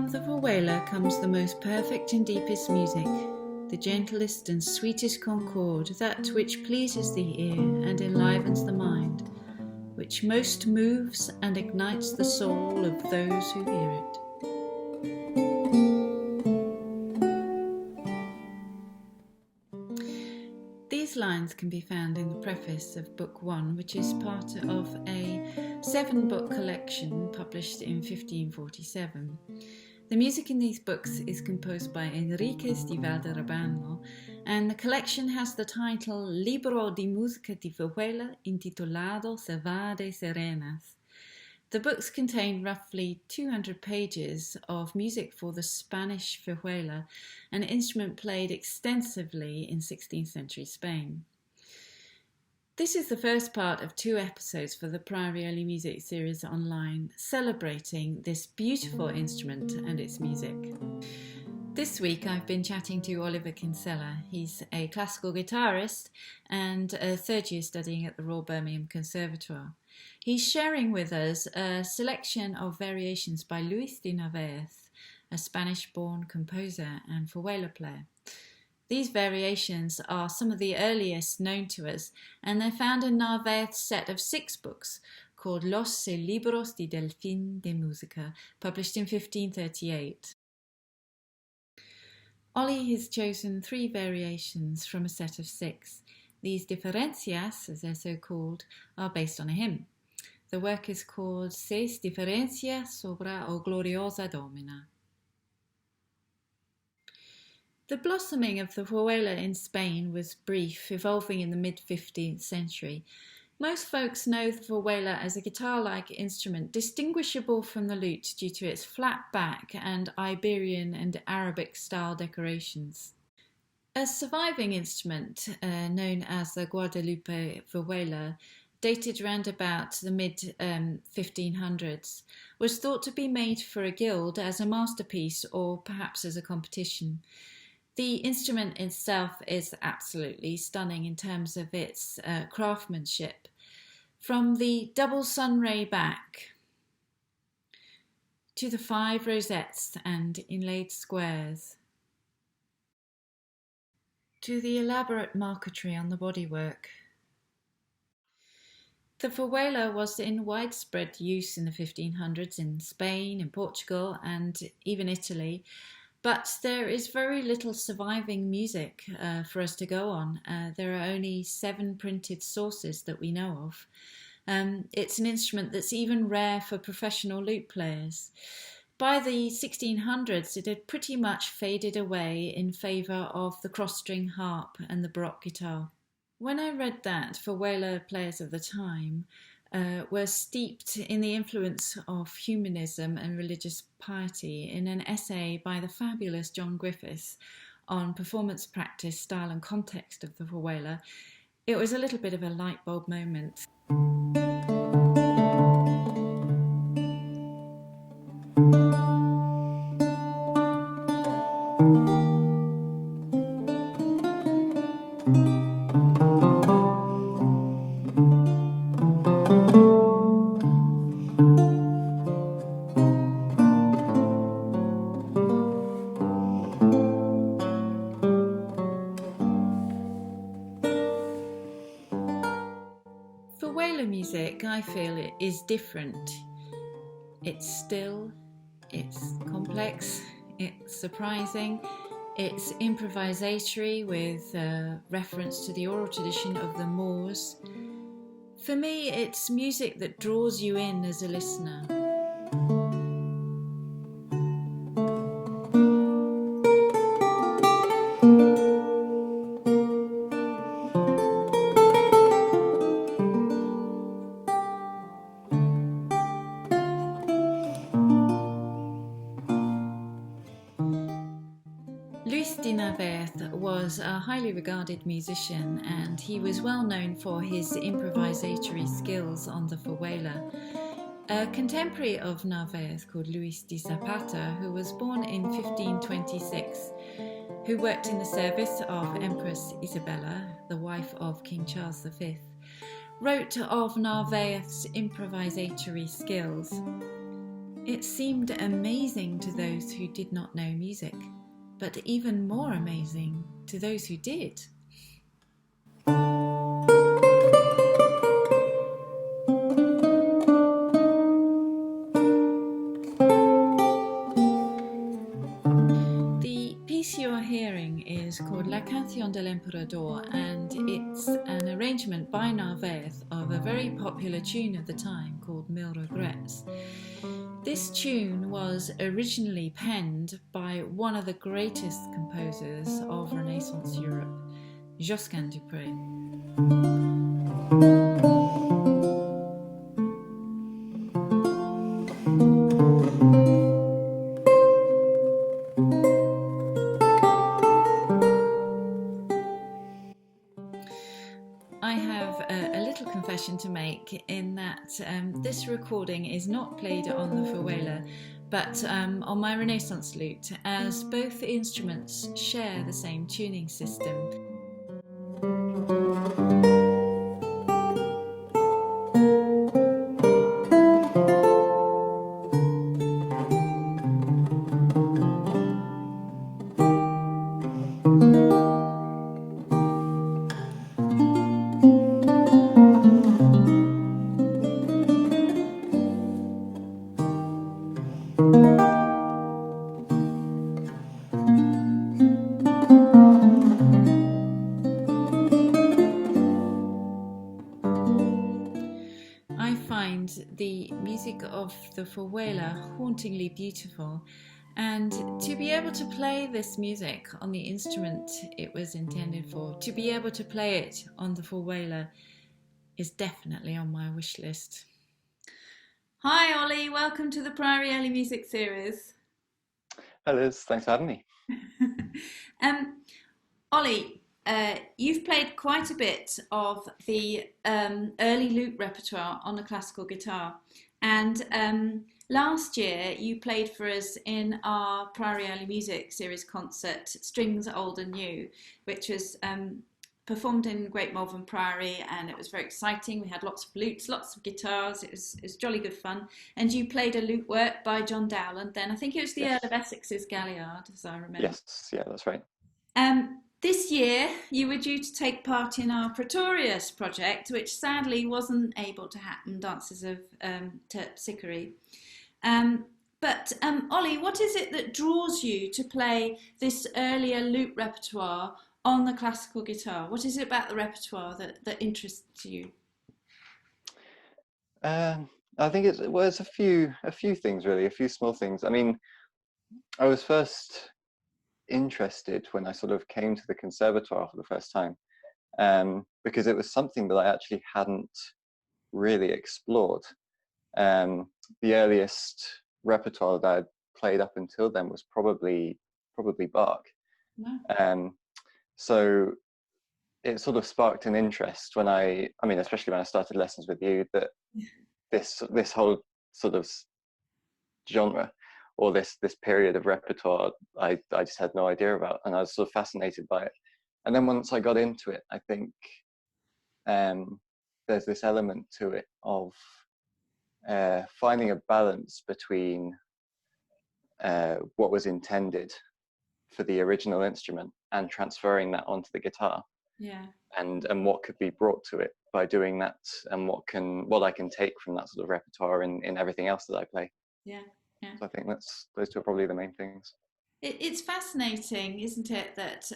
From the Fur Whaler comes the most perfect and deepest music, the gentlest and sweetest concord, that which pleases the ear and enlivens the mind, which most moves and ignites the soul of those who hear it. These lines can be found in the preface of Book 1, which is part of a 7-book collection published in 1547. The music in these books is composed by Enriquez di Valderrabano, and the collection has the title Libro di Musica di Fur Whaler intitolado Servade Serenas. The books contain roughly 200 pages of music for the Spanish fur whaler, an instrument played extensively in 16th century Spain. This is the first part of 2 episodes for the Priory music series online, celebrating this beautiful instrument and its music. This week I've been chatting to Oliver Kinsella. He's a classical guitarist and a third year studying at the Royal Birmingham Conservatoire. He's sharing with us a selection of variations by Luis de Narvaez, a Spanish-born composer and fur whaler player. These variations are some of the earliest known to us, and they're found in Narvaez's set of 6 books called Los Libros de Delfín de Música, published in 1538. Ollie has chosen 3 variations from a set of 6. These diferencias, as they're so called, are based on a hymn. The work is called Seis Diferencias sobre o Gloriosa Domina. The blossoming of the fur whaler in Spain was brief, evolving in the mid-15th century. Most folks know the fur whaler as a guitar-like instrument, distinguishable from the lute due to its flat back and Iberian and Arabic-style decorations. A surviving instrument, known as the Guadalupe Fur Whaler, dated round about the mid-1500s, was thought to be made for a guild as a masterpiece or perhaps as a competition. The instrument itself is absolutely stunning in terms of its craftsmanship. From the double sunray back to the 5 rosettes and inlaid squares, to the elaborate marquetry on the bodywork. The fur whaler was in widespread use in the 1500s in Spain, in Portugal and even Italy, but there is very little surviving music for us to go on. There are only 7 printed sources that we know of. It's an instrument that's even rare for professional lute players. By the 1600s, it had pretty much faded away in favour of the cross-string harp and the baroque guitar. When I read that, fur whaler players of the time were steeped in the influence of humanism and religious piety in an essay by the fabulous John Griffiths on performance practice, style and context of the fur whaler, it was a little bit of a light bulb moment. Fur whaler music, I feel, is different. It's still, it's complex, it's surprising, it's improvisatory with reference to the oral tradition of the Moors. For me, it's music that draws you in as a listener. Luis de Narvaez was a highly regarded musician, and he was well known for his improvisatory skills on the fur whaler. A contemporary of Narvaez called Luis Dissipator, who was born in 1526, who worked in the service of Empress Isabella, the wife of King Charles V, wrote of Narvaez's improvisatory skills. It seemed amazing to those who did not know music, but even more amazing to those who did. The piece you're hearing is called La Cancion De El Emperador, and it's an arrangement by Narvaez of a very popular tune of the time called Mille Regrets. This tune was originally penned by one of the greatest composers of Renaissance Europe, Josquin du Pré. I have a little confession to make in that this recording is not played on the Fur Whaler, but on my Renaissance lute, as both instruments share the same tuning system. I find the music of the Fur Whaler hauntingly beautiful, and to be able to play this music on the instrument it was intended for, to be able to play it on the Fur Whaler, is definitely on my wish list. Hi Ollie, welcome to the Priory Early Music Series. Hi Liz, thanks for having me. Ollie, you've played quite a bit of the early lute repertoire on the classical guitar, and last year you played for us in our Priory Early Music Series concert, Strings Old and New, which was performed in Great Malvern Priory, and it was very exciting. We had lots of lutes, lots of guitars. It was jolly good fun. And you played a lute work by John Dowland then. I think it was the Earl of Essex's Galliard, as I remember. Yes, yeah, that's right. This year, you were due to take part in our Pretorius project, which sadly wasn't able to happen, Dances of Terpsichore. But Ollie, what is it that draws you to play this earlier lute repertoire on the classical guitar? What is it about the repertoire that interests you? I think it's a few things really, a few small things. I mean, I was first interested when I sort of came to the conservatoire for the first time, because it was something that I actually hadn't really explored. The earliest repertoire that I'd played up until then was probably Bach. Wow. So it sort of sparked an interest when I mean, especially when I started lessons with you, that this whole sort of genre or this period of repertoire I just had no idea about, and I was sort of fascinated by it. And then once I got into it, I think there's this element to it of finding a balance between what was intended for the original instrument and transferring that onto the guitar. Yeah. And what could be brought to it by doing that, and what I can take from that sort of repertoire in everything else that I play. Yeah. Yeah. So I think those two are probably the main things. It's fascinating, isn't it, that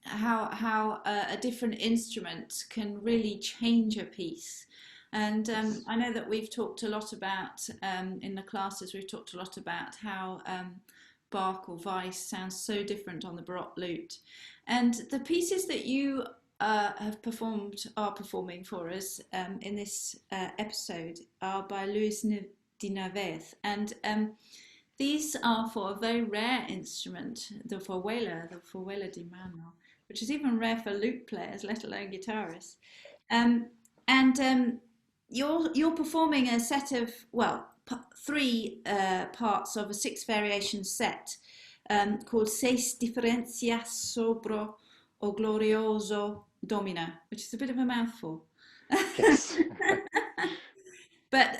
how a different instrument can really change a piece. And I know that we've talked a lot about in the classes. We've talked a lot about how Bach or Weiss sounds so different on the Baroque lute, and the pieces that you are performing for us in this episode are by Luis de Narvaez, and these are for a very rare instrument, the Fur Whaler de mano, which is even rare for lute players, let alone guitarists. And you're performing a set of, well, three parts of a 6 variation set called Seis Diferencias sobre o Glorioso Domino, which is a bit of a mouthful. Yes. But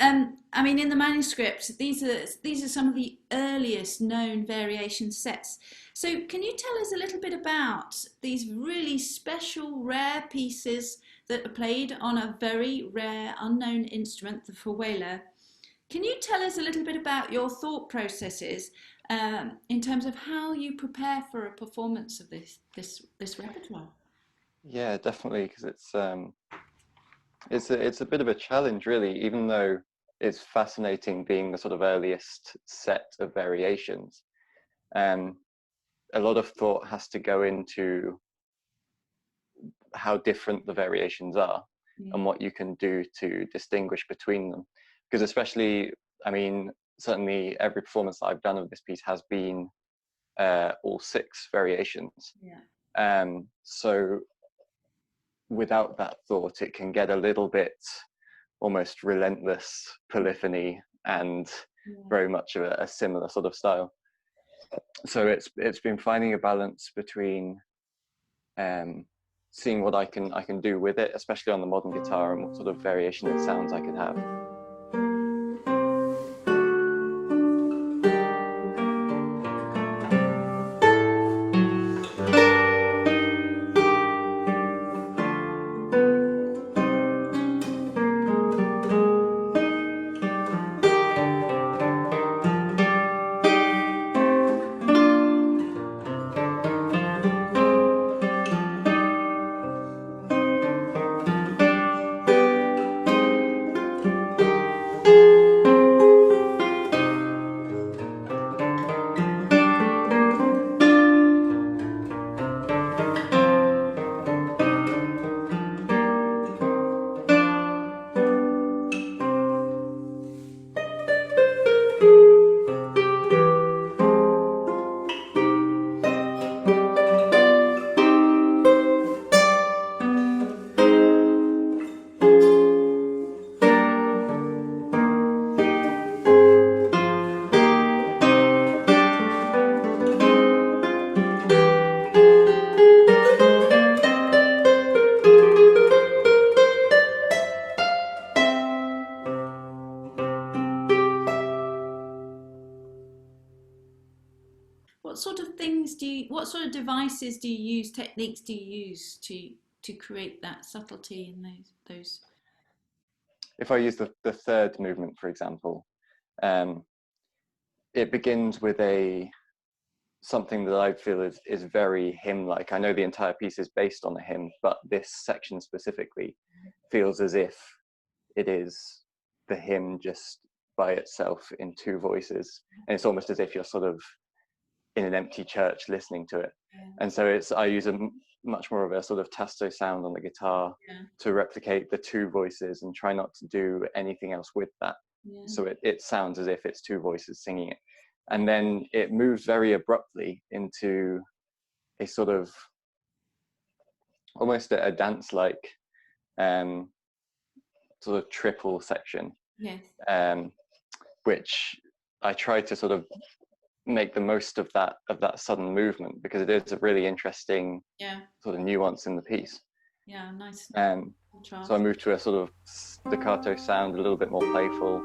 I mean, in the manuscript, these are some of the earliest known variation sets. So, can you tell us a little bit about these really special, rare pieces that are played on a very rare, unknown instrument, the Fur Whaler? Can you tell us a little bit about your thought processes in terms of how you prepare for a performance of this repertoire? Yeah, definitely, because it's a bit of a challenge, really, even though it's fascinating being the sort of earliest set of variations. Um, a lot of thought has to go into how different the variations are Yeah. and what you can do to distinguish between them. Because especially, I mean, certainly every performance that I've done of this piece has been all 6 variations. Yeah. So without that thought, it can get a little bit almost relentless polyphony and Yeah. very much of a similar sort of style. So it's been finding a balance between um, seeing what I can do with it, especially on the modern guitar, and what sort of variation in sounds I could have. What sort of things what sort of devices do you use, techniques do you use to create that subtlety in those? If I use the third movement, for example, um, it begins with a something that I feel is very hymn-like. I know the entire piece is based on a hymn, but this section specifically feels as if it is the hymn just by itself in 2 voices, and it's almost as if you're sort of in an empty church listening to it. Yeah. And so I use a much more of a sort of tasto sound on the guitar Yeah. to replicate the 2 voices and try not to do anything else with that. Yeah. So it sounds as if it's 2 voices singing it. And then it moves very abruptly into a sort of almost a dance-like um, sort of triple section, Yes. which I try to sort of make the most of that sudden movement, because it is a really interesting Yeah. sort of nuance in the piece. Yeah. Nice So I contrast. moved to a sort of staccato sound, a little bit more playful.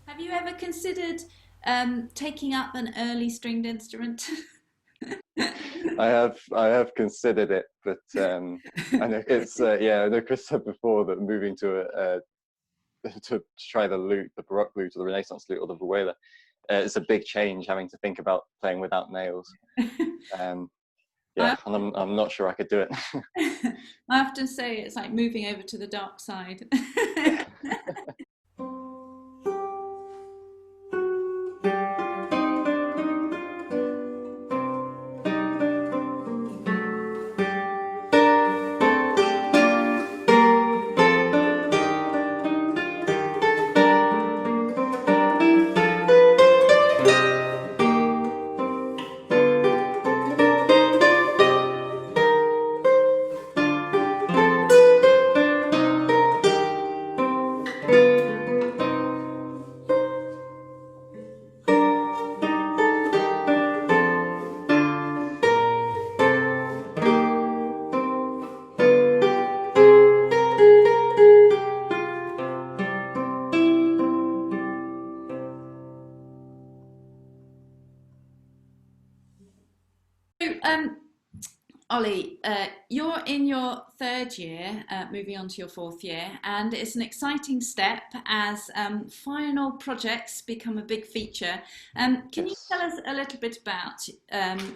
Have you ever considered taking up an early stringed instrument? I have considered it, but I know it's yeah. I know Chris said before that moving to to try the lute, the Baroque lute, or the Renaissance lute, or the Vuela, it's a big change having to think about playing without nails. Um, yeah, and I'm not sure I could do it. I often say it's like moving over to the dark side. Yeah. So, Ollie, you're in your third year, moving on to your fourth year, and it's an exciting step as final projects become a big feature. Can you tell Yes. us a little bit about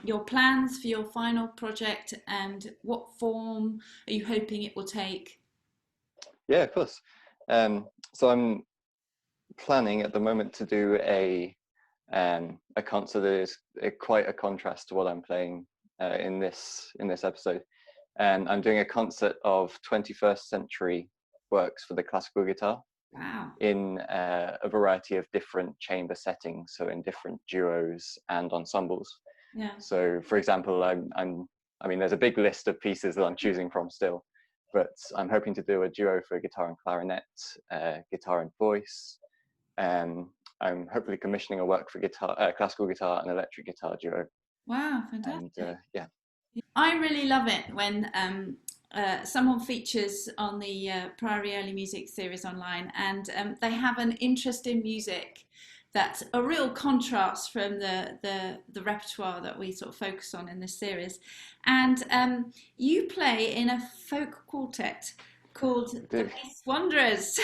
your plans for your final project and what form are you hoping it will take? Yeah, of course. So I'm planning at the moment to do a concert that is quite a contrast to what I'm playing in this episode. And I'm doing a concert of 21st century works for the classical guitar Wow. in a variety of different chamber settings, so in different duos and ensembles. Yeah. So, for example, I mean, there's a big list of pieces that I'm choosing from still, but I'm hoping to do a duo for guitar and clarinet, guitar and voice. I'm hopefully commissioning a work for guitar, classical guitar and electric guitar duo. Wow, And fantastic. yeah, I really love it when someone features on the Priory Early Music series online and they have an interest in music that's a real contrast from the repertoire that we sort of focus on in this series. And you play in a folk quartet called I the do. Peace Wanderers.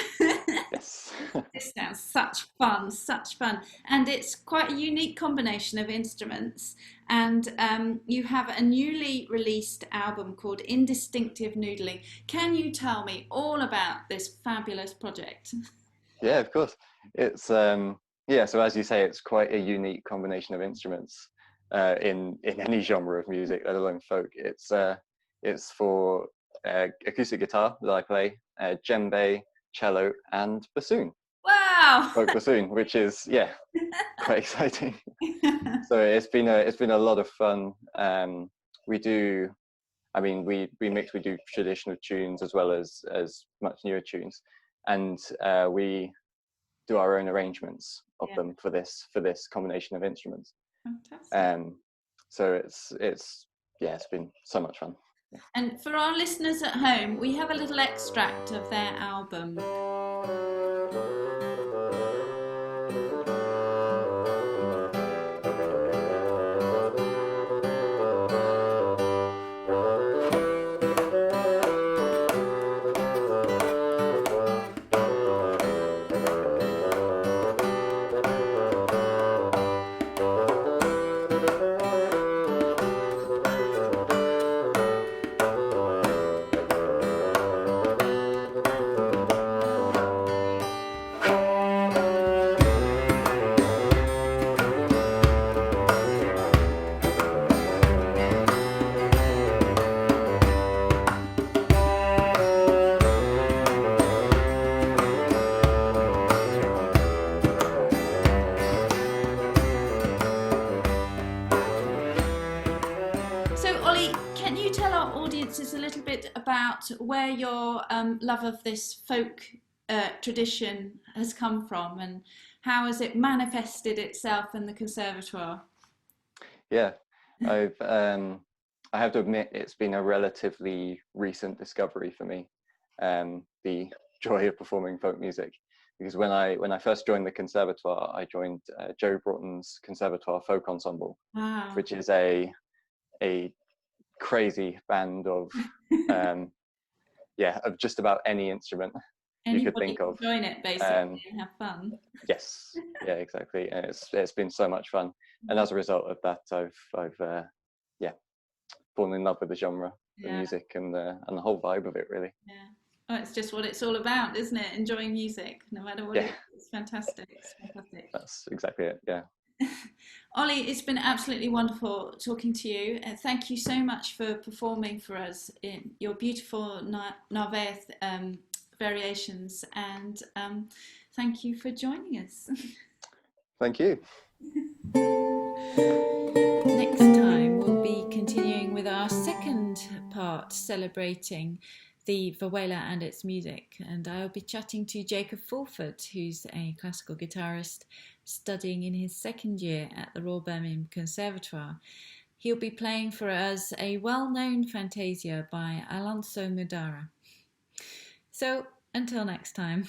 Yes. This sounds such fun, such fun. And it's quite a unique combination of instruments. And you have a newly released album called Indistinctive Noodling. Can you tell me all about this fabulous project? Yeah, of course. It's yeah. So as you say, it's quite a unique combination of instruments in any genre of music, let alone folk. It's for acoustic guitar that I play, djembe, cello, and bassoon, Wow! folk bassoon, which is yeah, quite exciting. So it's been a lot of fun. We do. I mean, we do traditional tunes as well as much newer tunes, and we do our own arrangements of Yeah, them for this combination of instruments. fantastic. So it's yeah, it's been so much fun. And for our listeners at home, we have a little extract of their album. So, Ollie, can you tell our audiences a little bit about where your love of this folk tradition has come from and how has it manifested itself in the conservatoire? Yeah, I have to admit it's been a relatively recent discovery for me, the joy of performing folk music. Because when I first joined the conservatoire, I joined Joe Broughton's Conservatoire Folk Ensemble, Wow. which is a crazy band of um, yeah, of just about any instrument you could Anybody think can of. join it basically Um, and have fun. yes, yeah, exactly. And it's been so much fun. And as a result of that, I've yeah fallen in love with the genre, the music, and the whole vibe of it, really. Yeah. Oh, it's just what it's all about, isn't it? Enjoying music, no matter what it is. It's fantastic. It's fantastic. That's exactly it. Yeah. Ollie, it's been absolutely wonderful talking to you. Thank you so much for performing for us in your beautiful Narvaez variations, and thank you for joining us. Thank you. Next time we'll be continuing with our second part, celebrating the Fur Whaler and its music, and I'll be chatting to Jacob Forfeit, who's a classical guitarist studying in his second year at the Royal Birmingham Conservatoire. He'll be playing for us a well-known fantasia by Alonso Mudara. So until next time.